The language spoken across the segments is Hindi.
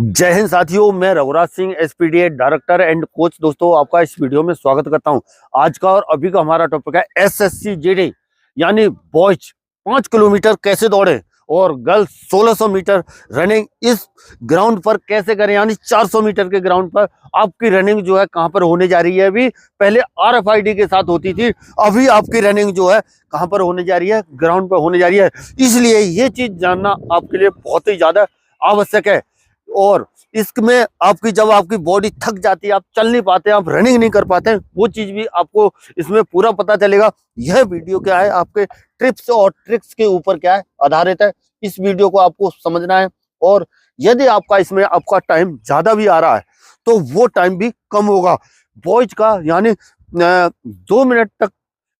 जय हिंद साथियों, मैं Raghuraj Singh SPDA director and coach. दोस्तों, आपका इस वीडियो में स्वागत करता हूं। आज का और अभी का हमारा टॉपिक है एसएससी जीडी, यानी बॉयज 5 किलोमीटर कैसे दौड़े और गर्ल्स 1600 मीटर रनिंग इस ग्राउंड पर कैसे करें, यानी 400 मीटर के ग्राउंड पर आपकी रनिंग जो है कहां पर होने जा रही है। अभी पहले आरएफआईडी के साथ होती थी, अभी आपकी रनिंग जो है कहां पर होने जा रही है, ग्राउंड पर होने जा रही है। इसलिए ये चीज जानना आपके लिए बहुत ही ज्यादा आवश्यक है। और इसमें आपकी जब आपकी बॉडी थक जाती है, आप चल नहीं पाते, आप रनिंग नहीं कर पाते, वो चीज भी आपको इसमें पूरा पता चलेगा। यह वीडियो क्या है, आपके ट्रिप्स और ट्रिक्स के ऊपर क्या है आधारित है। इस वीडियो को आपको समझना है। और यदि आपका इसमें आपका टाइम ज्यादा भी आ रहा है तो वो टाइम भी कम होगा बॉयज का, यानी 2 मिनट तक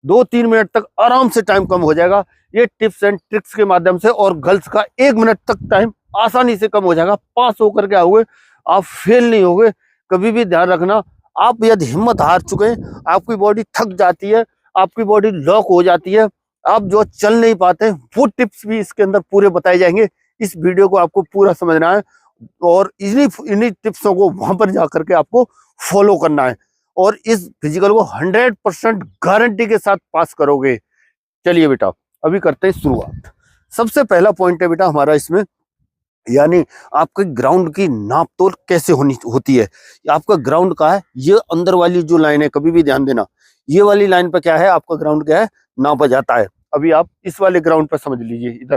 2-3 मिनट तक आराम से टाइम कम हो जाएगा ये टिप्स एंड ट्रिक्स के माध्यम से। और गर्ल्स का 1 मिनट तक टाइम आसानी से कम हो जाएगा। पास होकर के आओगे, आप फेल नहीं होगे। कभी भी ध्यान रखना, आप यदि हिम्मत हार चुके हैं, आपकी बॉडी थक जाती है, आपकी बॉडी लॉक हो जाती है, आप जो चल नहीं पाते, वो टिप्स भी इसके अंदर पूरे बताए जाएंगे। इस वीडियो को आपको पूरा समझना है और इन्हीं टिप्सों को वहां पर जाकर के आपको फॉलो करना है और इस फिजिकल को 100% गारंटी के साथ पास करोगे। चलिए बेटा, अभी करते हैं शुरुआत। सबसे पहला पॉइंट है बेटा हमारा इसमें, यानी आपके ग्राउंड की नाप तोल कैसे होती है। आपका ग्राउंड का है, ये अंदर वाली जो लाइन है, कभी भी ध्यान देना, ये वाली लाइन पे क्या है, आपका ग्राउंड क्या है, नापा जाता है। अभी आप इस वाले ग्राउंड पर समझ लीजिए, इधर,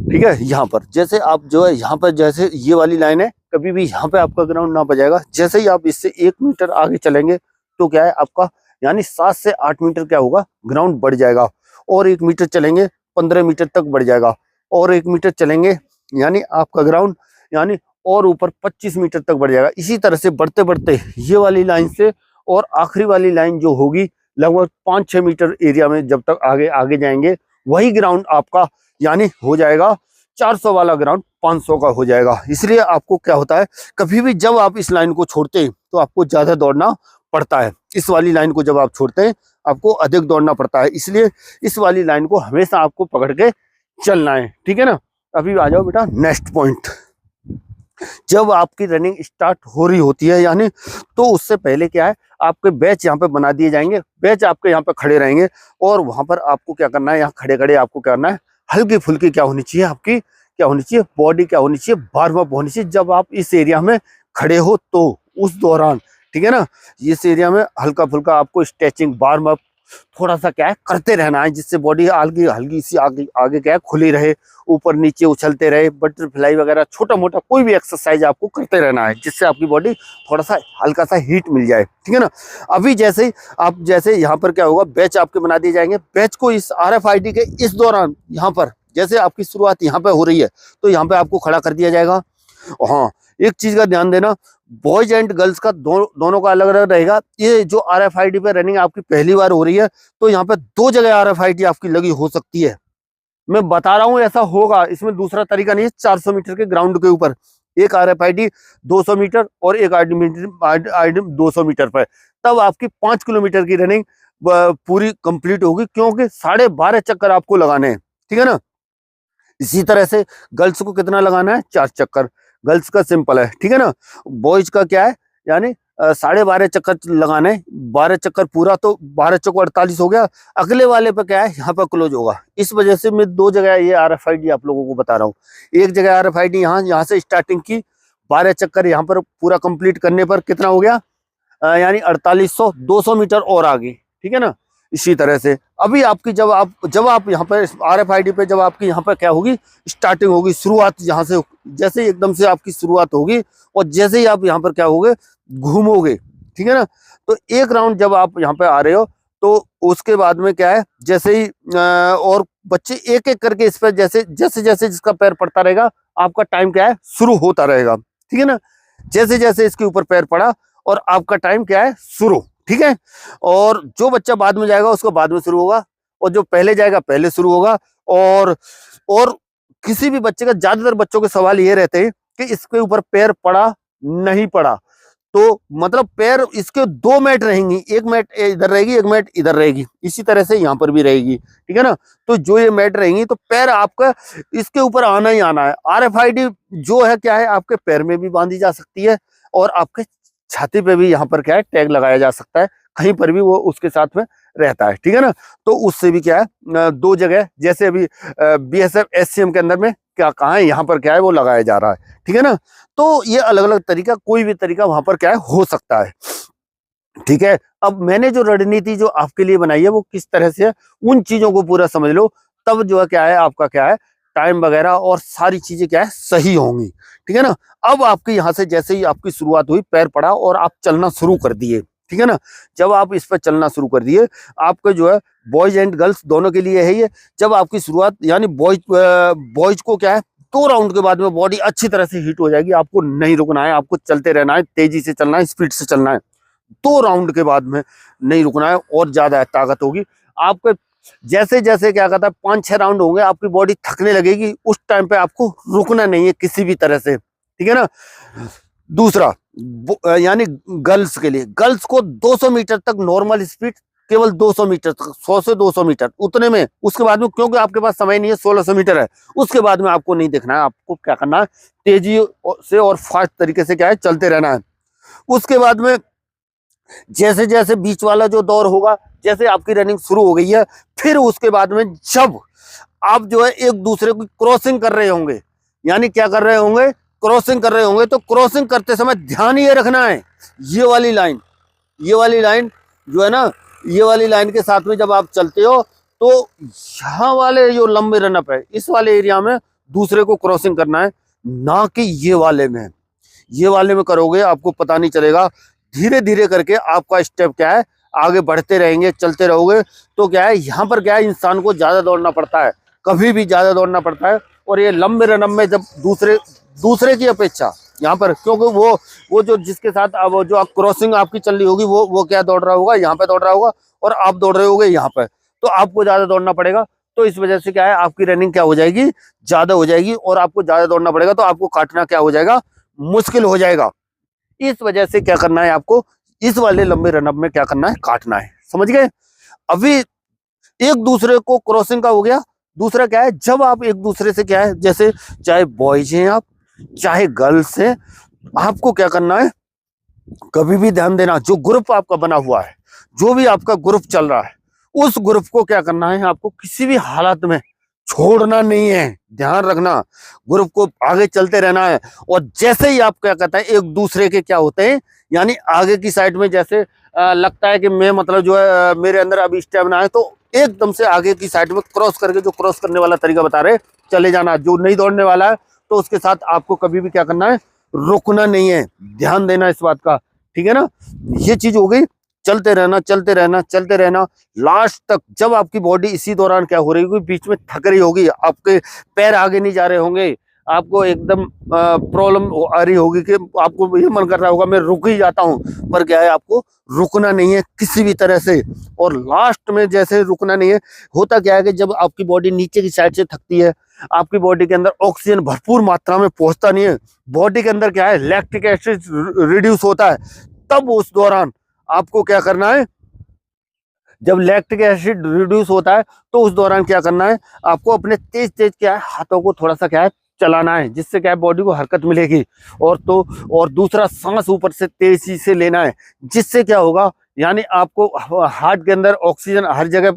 ठीक है। यहाँ पर जैसे आप जो है, यहाँ पर जैसे ये वाली लाइन है, कभी भी यहाँ पे आपका ग्राउंड नापा जाएगा। जैसे ही आप इससे 1 मीटर आगे चलेंगे तो क्या है आपका, यानी 7 से 8 मीटर क्या होगा, ग्राउंड बढ़ जाएगा। और 1 मीटर चलेंगे 15 मीटर तक बढ़ जाएगा। और 1 मीटर चलेंगे यानी आपका ग्राउंड यानी और ऊपर 25 मीटर तक बढ़ जाएगा। इसी तरह से बढ़ते बढ़ते ये वाली लाइन से और आखिरी वाली लाइन जो होगी, लगभग 5-6 मीटर एरिया में जब तक आगे आगे जाएंगे, वही ग्राउंड आपका यानी हो जाएगा 400 वाला ग्राउंड 500 का हो जाएगा। इसलिए आपको क्या होता है, कभी भी जब आप इस लाइन को छोड़ते हैं तो आपको ज्यादा दौड़ना पड़ता है। इस वाली लाइन को जब आप छोड़ते हैं आपको अधिक दौड़ना पड़ता है। इसलिए इस वाली लाइन को हमेशा आपको पकड़ के चलना है, ठीक है ना। अभी आ जाओ बेटा नेक्स्ट पॉइंट। जब आपकी रनिंग स्टार्ट हो रही होती है, यानी तो उससे पहले क्या है, आपके बैच यहाँ पे बना दिए जाएंगे। बैच आपके यहाँ पे खड़े रहेंगे और वहां पर आपको क्या करना है, यहाँ खड़े खड़े आपको क्या करना है, हल्की फुल्की क्या होनी चाहिए, आपकी क्या होनी चाहिए, बॉडी क्या होनी चाहिए, वार्म अप होनी चाहिए। जब आप इस एरिया में खड़े हो तो उस दौरान, ठीक है ना, इस एरिया में हल्का फुल्का आपको स्ट्रेचिंग, वार्म अप थोड़ा सा क्या है करते रहना है, जिससे बॉडी हल्की हल्की सी आगे आगे क्या है खुली रहे, ऊपर नीचे उछलते रहे, बटरफ्लाई वगैरह छोटा मोटा कोई भी एक्सरसाइज आपको करते रहना है, जिससे आपकी बॉडी थोड़ा सा हल्का सा हीट मिल जाए, ठीक है ना। अभी जैसे आप जैसे यहाँ पर क्या होगा, बैच आपके बना दिए जाएंगे। बैच को इस आरएफआईडी के इस दौरान यहाँ पर जैसे आपकी शुरुआत यहाँ पे हो रही है तो यहाँ पे आपको खड़ा कर दिया जाएगा। हाँ, एक चीज का ध्यान देना, बॉयज एंड गर्ल्स का दोनों का अलग अलग रहेगा। ये जो आरएफआईडी पे रनिंग आपकी पहली बार हो रही है तो यहाँ पे 2 जगह आरएफआईडी आपकी लगी हो सकती है। मैं बता रहा हूँ ऐसा होगा, इसमें दूसरा तरीका नहीं है। 400 मीटर के ग्राउंड के ऊपर एक आरएफआईडी 200 मीटर और एक आईडी 200 मीटर पर, तब आपकी 5 किलोमीटर की रनिंग पूरी कंप्लीट होगी, क्योंकि 12.5 चक्कर आपको लगाने हैं, ठीक है ना। इसी तरह से गर्ल्स को कितना लगाना है, 4 चक्कर। गर्ल्स का सिंपल है, ठीक है ना। बॉयज का क्या है, यानी 12.5 चक्कर लगाने, 12 चक्कर पूरा तो 12 चक्कर 48 हो गया। अगले वाले पे क्या है, यहाँ पर क्लोज होगा। इस वजह से मैं 2 जगह ये आरएफआईडी आप लोगों को बता रहा हूँ। एक जगह आरएफआईडी यहाँ से स्टार्टिंग की 12 चक्कर यहाँ पर पूरा कंप्लीट करने पर कितना हो गया, यानी 4800, 200 मीटर और आगे, ठीक है ना। इसी तरह से अभी आपकी जब आप यहाँ पर आरएफआईडी पे जब आपकी यहाँ पर क्या होगी, स्टार्टिंग होगी, शुरुआत यहाँ से, जैसे ही एकदम से आपकी शुरुआत होगी और जैसे ही आप यहाँ पर क्या होगे, घूमोगे, ठीक है ना। तो एक राउंड जब आप यहाँ पे आ रहे हो तो उसके बाद में क्या है, जैसे ही और बच्चे एक एक करके इस पर जैसे जैसे जैसे जिसका पैर पड़ता रहेगा, आपका टाइम क्या है, शुरू होता रहेगा, ठीक है ना। जैसे जैसे इसके ऊपर पैर पड़ा और आपका टाइम क्या है, शुरू, ठीक है। और जो बच्चा बाद में जाएगा उसको बाद में शुरू होगा, और जो पहले जाएगा पहले शुरू होगा। और किसी भी बच्चे का, ज्यादातर बच्चों के सवाल ये रहते हैं कि इसके ऊपर पैर पड़ा नहीं पड़ा, तो मतलब पैर इसके 2 मैट रहेंगी, एक मैट इधर रहेगी, एक मैट इधर रहेगी, इसी तरह से यहाँ पर भी रहेगी, ठीक है ना। तो जो ये मैट रहेंगी तो पैर आपका इसके ऊपर आना ही आना है। RFID जो है क्या है, आपके पैर में भी बांधी जा सकती है और आपके छाती पे भी यहाँ पर क्या है टैग लगाया जा सकता है, कहीं पर भी वो उसके साथ में रहता है, ठीक है ना। तो उससे भी क्या है 2 जगह, जैसे अभी BSF SCM के अंदर में क्या कहाँ है, यहाँ पर क्या है वो लगाया जा रहा है, ठीक है ना। तो ये अलग अलग तरीका, कोई भी तरीका वहां पर क्या है हो सकता है, ठीक है। अब मैंने जो रणनीति जो आपके लिए बनाई है वो किस तरह से है, उन चीजों को पूरा समझ लो, तब जो है क्या है आपका क्या है टाइम वगैरह और सारी चीजें क्या है सही होंगी, ठीक है ना। अब आपके यहाँ से जैसे ही आपकी शुरुआत हुई, पैर पड़ा और आप चलना शुरू कर दिए, ठीक है ना। जब आप इस पर चलना शुरू कर दिए, आपके जो है बॉयज एंड गर्ल्स दोनों के लिए है ये। जब आपकी शुरुआत यानी बॉयज को क्या है 2 राउंड के बाद में बॉडी अच्छी तरह से हीट हो जाएगी, आपको नहीं रुकना है, आपको चलते रहना है, तेजी से चलना है, स्पीड से चलना है। 2 राउंड के बाद में नहीं रुकना है और ज्यादा ताकत होगी आपके। जैसे जैसे क्या कहता है 5-6 राउंड होंगे, आपकी बॉडी थकने लगेगी, उस टाइम पे आपको रुकना नहीं है किसी भी तरह से, ठीक है ना। दूसरा यानी गर्ल्स के लिए, गर्ल्स को 200 मीटर तक नॉर्मल स्पीड, केवल 200 मीटर तक, 100 से 200 मीटर उतने में, उसके बाद में क्योंकि आपके पास समय नहीं है, 1600 मीटर है, उसके बाद में आपको नहीं देखना है, आपको क्या करना है तेजी से और फास्ट तरीके से क्या है चलते रहना है। उसके बाद में जैसे जैसे बीच वाला जो दौर होगा, जैसे आपकी रनिंग शुरू हो गई है, फिर उसके बाद में जब आप जो है एक दूसरे की क्रॉसिंग कर रहे होंगे, यानी क्या कर रहे होंगे क्रॉसिंग कर रहे होंगे, तो क्रॉसिंग करते समय ध्यान ये रखना है, ये वाली लाइन जो है ना, ये वाली लाइन के साथ में जब आप चलते हो तो यहाँ वाले जो लंबे रनअप है इस वाले एरिया में दूसरे को क्रॉसिंग करना है, ना कि ये वाले में। ये वाले में करोगे आपको पता नहीं चलेगा, धीरे धीरे करके आपका स्टेप क्या है आगे बढ़ते रहेंगे, चलते रहोगे तो क्या है यहाँ पर क्या है इंसान को ज्यादा दौड़ना पड़ता है, कभी भी ज्यादा दौड़ना पड़ता है। और ये लंबे रनअप में जब दूसरे की अपेक्षा यहाँ पर, क्योंकि वो जो जिसके साथ वो जो क्रॉसिंग आपकी चल रही होगी वो क्या दौड़ रहा होगा, यहाँ पे दौड़ रहा होगा और आप दौड़ रहे होगे यहाँ पे, तो आपको ज्यादा दौड़ना पड़ेगा। तो इस वजह से क्या है आपकी रनिंग क्या हो जाएगी ज्यादा हो जाएगी और आपको ज्यादा दौड़ना पड़ेगा, तो आपको काटना क्या हो जाएगा मुश्किल हो जाएगा। इस वजह से क्या करना है आपको, इस वाले लंबे रनअप में क्या करना है काटना है, समझ गए। अभी एक दूसरे को क्रॉसिंग का हो गया। दूसरा क्या है, जब आप एक दूसरे से क्या है, जैसे चाहे बॉयज हैं आप चाहे गर्ल्स हैं, आपको क्या करना है कभी भी ध्यान देना, जो ग्रुप आपका बना हुआ है, जो भी आपका ग्रुप चल रहा है, उस ग्रुप को क्या करना है आपको किसी भी हालत में छोड़ना नहीं है, ध्यान रखना, ग्रुप को आगे चलते रहना है। और जैसे ही आप क्या कहते हैं एक दूसरे के क्या होते हैं, यानी आगे की साइड में जैसे लगता है कि मैं मतलब जो है मेरे अंदर अभी स्टेमिना है, तो एकदम से आगे की साइड में क्रॉस करके, जो क्रॉस करने वाला तरीका बता रहे चले जाना। जो नहीं दौड़ने वाला है तो उसके साथ आपको कभी भी क्या करना है रुकना नहीं है, ध्यान देना इस बात का, ठीक है ना। ये चीज हो गई, चलते रहना चलते रहना चलते रहना लास्ट तक। जब आपकी बॉडी इसी दौरान क्या हो रही होगी, बीच में थक रही होगी, आपके पैर आगे नहीं जा रहे होंगे, आपको एकदम प्रॉब्लम आ रही होगी कि आपको ये मन कर रहा होगा मैं रुक ही जाता हूं, पर क्या है आपको रुकना नहीं है किसी भी तरह से। और लास्ट में जैसे रुकना नहीं है, होता क्या है कि जब आपकी बॉडी नीचे की साइड से थकती है, आपकी बॉडी के अंदर ऑक्सीजन भरपूर मात्रा में पहुंचता नहीं है, बॉडी के अंदर क्या है लैक्टिक एसिड रिड्यूस होता है, तब उस दौरान आपको क्या करना है, जब लैक्टिक एसिड रिड्यूस होता है तो उस दौरान क्या करना है आपको अपने तेज तेज क्या है हाथों को थोड़ा सा क्या है चलाना है, जिससे क्या है बॉडी को हरकत मिलेगी। और दूसरा सांस ऊपर से तेजी से लेना है, जिससे क्या होगा यानी आपको हार्ट के अंदर ऑक्सीजन हर जगह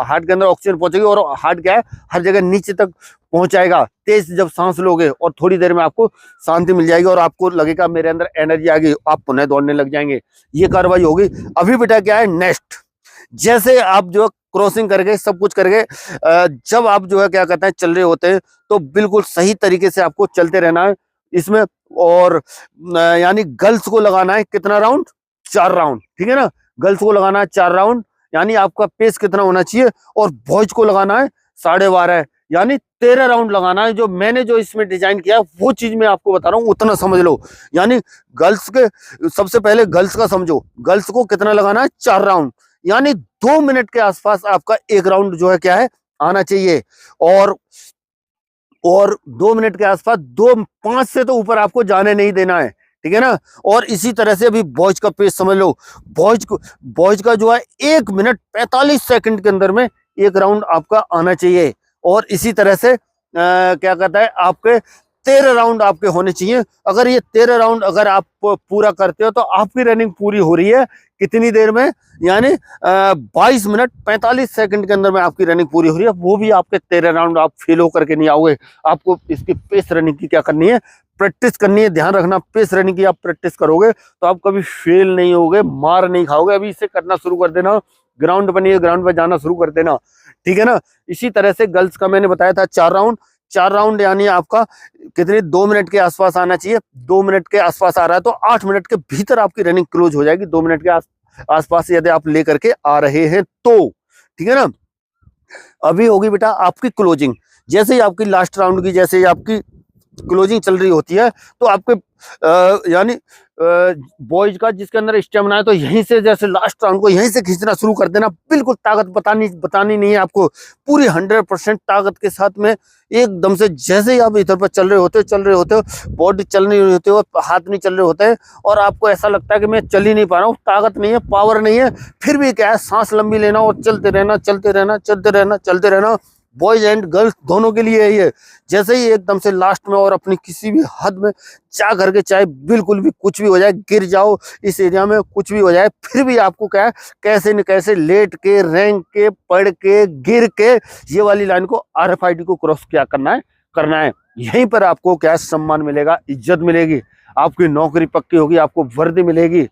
हार्ट के अंदर ऑक्सीजन पहुंचेगी और हार्ट क्या है हर जगह नीचे तक पहुंचाएगा। तेज जब सांस लोगे और थोड़ी देर में आपको शांति मिल जाएगी और आपको लगेगा मेरे अंदर एनर्जी आ गई, आप पुनः दौड़ने लग जाएंगे। ये कार्रवाई होगी। अभी बेटा क्या है नेक्स्ट, जैसे आप जो क्रॉसिंग करके सब कुछ करके जब आप जो है क्या कहते हैं चल रहे होते हैं, तो बिल्कुल सही तरीके से आपको चलते रहना है इसमें। और यानी गर्ल्स को लगाना है कितना राउंड, 4 राउंड, ठीक है ना। गर्ल्स को लगाना है 4 राउंड, यानी आपका पेस कितना होना चाहिए। और बॉयज को लगाना है 12.5, यानी 13 राउंड लगाना है। जो मैंने जो इसमें डिजाइन किया वो चीज मैं आपको बता रहा हूँ, उतना समझ लो। यानी गर्ल्स के सबसे पहले गर्ल्स का समझो, गर्ल्स को कितना लगाना है 4 राउंड, यानी 2 मिनट के आसपास आपका एक राउंड जो है क्या है आना चाहिए। और 2 मिनट के आसपास 5 से तो ऊपर आपको जाने नहीं देना है, ठीक है ना। और इसी तरह से अभी बॉयज का पेस समझ लो, बॉयज का जो है 1 मिनट 45 सेकंड के अंदर में एक राउंड आपका आना चाहिए। और इसी तरह से क्या कहता है आपके 13 राउंड आपके होने चाहिए। अगर ये 13 राउंड अगर आप पूरा करते हो तो आपकी रनिंग पूरी हो रही है कितनी देर में, यानी 22 मिनट 45 सेकंड के अंदर में आपकी रनिंग पूरी हो रही है। वो भी आपके 13 राउंड आप फेल होकर के नहीं आओगे। आपको इसकी पेस रनिंग की क्या करनी है, प्रैक्टिस करनी है। ध्यान रखना, पेस रनिंग की आप प्रैक्टिस करोगे तो आप कभी फेल नहीं होगे, मार नहीं खाओगे। अभी इसे करना शुरू कर देना, ग्राउंड बनिए, ग्राउंड पर जाना शुरू कर देना, ठीक है ना। इसी तरह से गर्ल्स का मैंने बताया था 4 राउंड यानी आपका कितने 2 मिनट के आसपास आना चाहिए। 2 मिनट के आसपास आ रहा है तो 8 मिनट के भीतर आपकी रनिंग क्लोज हो जाएगी। 2 मिनट के आसपास यदि आप लेकर के आ रहे हैं तो, ठीक है ना। अभी होगी बेटा आपकी क्लोजिंग। जैसे ही आपकी लास्ट राउंड की जैसे ही आपकी क्लोजिंग चल रही होती है तो आपके यानी बॉयज का जिसके अंदर स्टेमिना है तो यहीं से जैसे लास्ट राउंड को यहीं से खींचना शुरू कर देना। बिल्कुल ताकत बतानी नहीं है आपको, पूरी 100% ताकत के साथ में एकदम से जैसे ही आप इधर पर चल रहे होते हो, बॉडी चल नहीं रही होती हो, हाथ नहीं चल रहे होते हैं और आपको ऐसा लगता है कि मैं चल ही नहीं पा रहा हूँ, ताकत नहीं है, पावर नहीं है, फिर भी क्या है सांस लंबी लेना और चलते रहना। बॉयज एंड गर्ल्स दोनों के लिए ये जैसे ही एकदम से लास्ट में और अपनी किसी भी हद में जा करके चाहे बिल्कुल भी कुछ भी हो जाए, गिर जाओ इस एरिया में कुछ भी हो जाए, फिर भी आपको क्या है कैसे न कैसे लेट के, रैंक के, पढ़ के, गिर के ये वाली लाइन को RFID को क्रॉस क्या करना है। यहीं पर आपको क्या सम्मान मिलेगा, इज्जत मिलेगी, आपकी नौकरी पक्की होगी, आपको वर्दी मिलेगी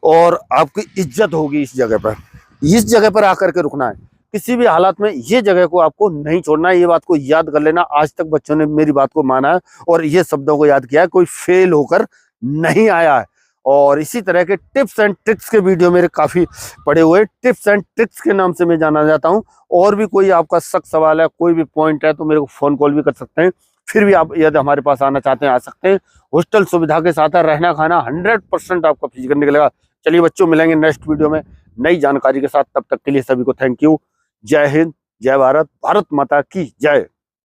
और आपकी इज्जत होगी। इस जगह पर आकर के रुकना है। किसी भी हालात में ये जगह को आपको नहीं छोड़ना है। ये बात को याद कर लेना। आज तक बच्चों ने मेरी बात को माना है और ये शब्दों को याद किया है, कोई फेल होकर नहीं आया है। और इसी तरह के टिप्स एंड ट्रिक्स के वीडियो मेरे काफी पड़े हुए, टिप्स एंड ट्रिक्स के नाम से मैं जाना जाता हूं। और भी कोई आपका सख्त सवाल है, कोई भी पॉइंट है तो मेरे को फोन कॉल भी कर सकते हैं। फिर भी आप यदि हमारे पास आना चाहते हैं आ सकते हैं। हॉस्टल सुविधा के साथ है, रहना खाना 100% आपका फिजिकल निकलेगा। चलिए बच्चों, मिलेंगे नेक्स्ट वीडियो में नई जानकारी के साथ। तब तक के लिए सभी को थैंक यू। जय हिंद, जय भारत, भारत माता की जय।